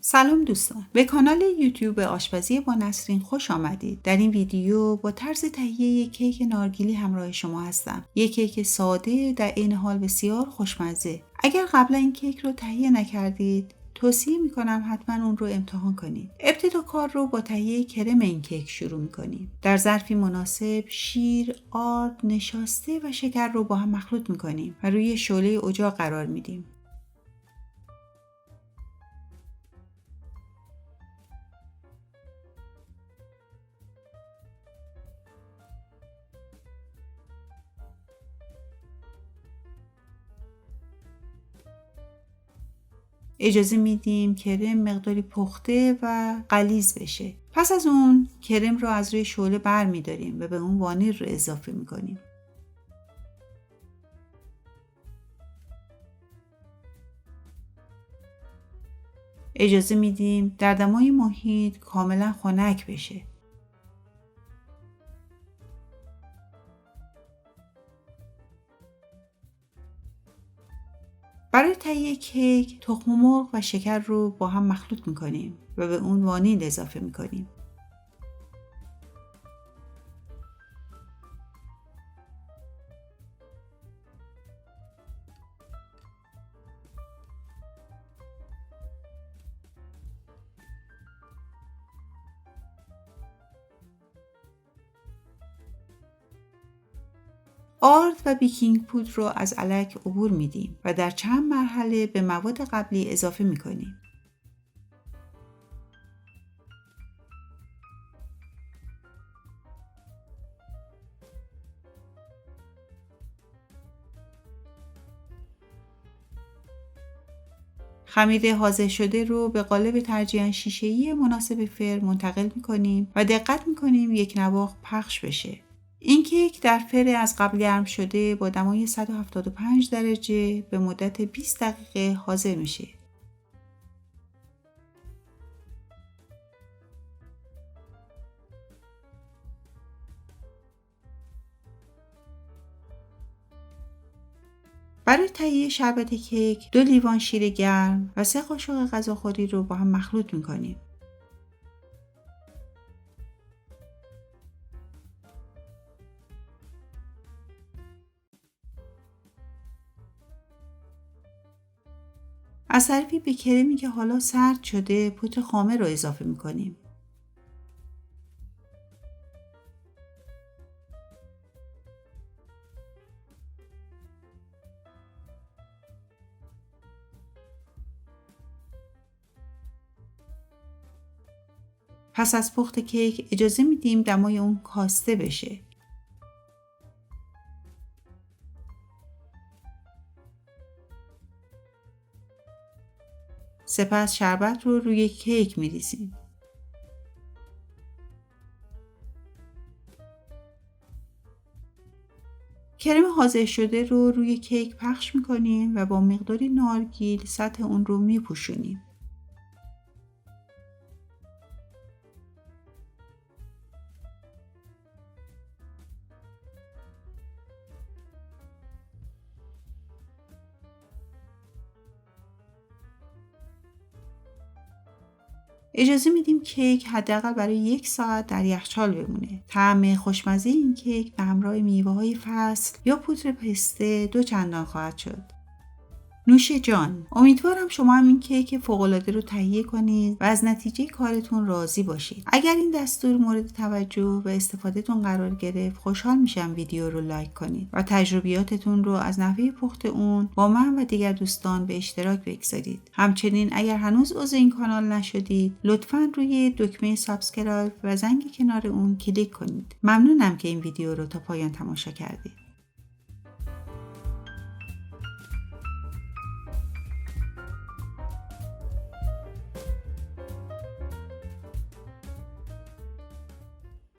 سلام دوستان، به کانال یوتیوب آشپزی با نسرین خوش آمدید. در این ویدیو با طرز تهیه یک کیک نارگیلی همراه شما هستم. یک کیک ساده در عین حال بسیار خوشمزه. اگر قبلا این کیک رو تهیه نکردید، توصیه میکنم حتما اون رو امتحان کنید. ابتدا کار رو با تهیه کرم این کیک شروع میکنیم. در ظرفی مناسب شیر، آرد، نشاسته و شکر رو با هم مخلوط میکنیم و روی شعله اجاق قرار میدیم. اجازه میدیم کرم مقداری پخته و غلیظ بشه. پس از اون کرم رو از روی شعله بر میداریم و به اون وانیل رو اضافه میکنیم. اجازه میدیم در دمای محیط کاملا خنک بشه. برای تهیه کیک تخم مرغ و شکر رو با هم مخلوط میکنیم و به اون وانیل اضافه میکنیم. آرد و بیکینگ پودر رو از الک عبور میدیم و در چند مرحله به مواد قبلی اضافه میکنیم. خمیر حاضر شده رو به قالب ترجیحاً شیشه‌ای مناسب فرم منتقل می‌کنیم و دقت می‌کنیم یک نواخت پخش بشه. این کیک در فرن از قبل گرم شده با دمای 175 درجه به مدت 20 دقیقه حاضر میشه. برای تهیه شربت کیک 2 لیوان شیر گرم و 3 قاشق غذاخوری رو با هم مخلوط می‌کنیم. از طرفی به کرمی که حالا سرد شده پودر خامه رو اضافه می‌کنیم. پس از پخت کیک اجازه میدیم دمای اون کاسته بشه. سپس شربت رو روی کیک میریزیم. کرم حاضر شده رو روی کیک پخش میکنیم و با مقداری نارگیل سطح اون رو میپوشونیم. اجازه میدیم کیک حداقل برای 1 ساعت در یخچال بمونه. طعم خوشمزه این کیک به همراه میوه‌های فصل یا پودر پسته 2 چندان خواهد شد. نوش جان، امیدوارم شما هم این کیک فوق‌العاده رو تهیه کنید و از نتیجه کارتون راضی باشید. اگر این دستور مورد توجه و استفادهتون قرار گرفت، خوشحال میشم ویدیو رو لایک کنید و تجربیاتتون رو از نحوه پخت اون با من و دیگر دوستان به اشتراک بگذارید. همچنین اگر هنوز عضو این کانال نشدید، لطفاً روی دکمه سابسکرایب و زنگ کنار اون کلیک کنید. ممنونم که این ویدیو رو تا پایان تماشا کردید.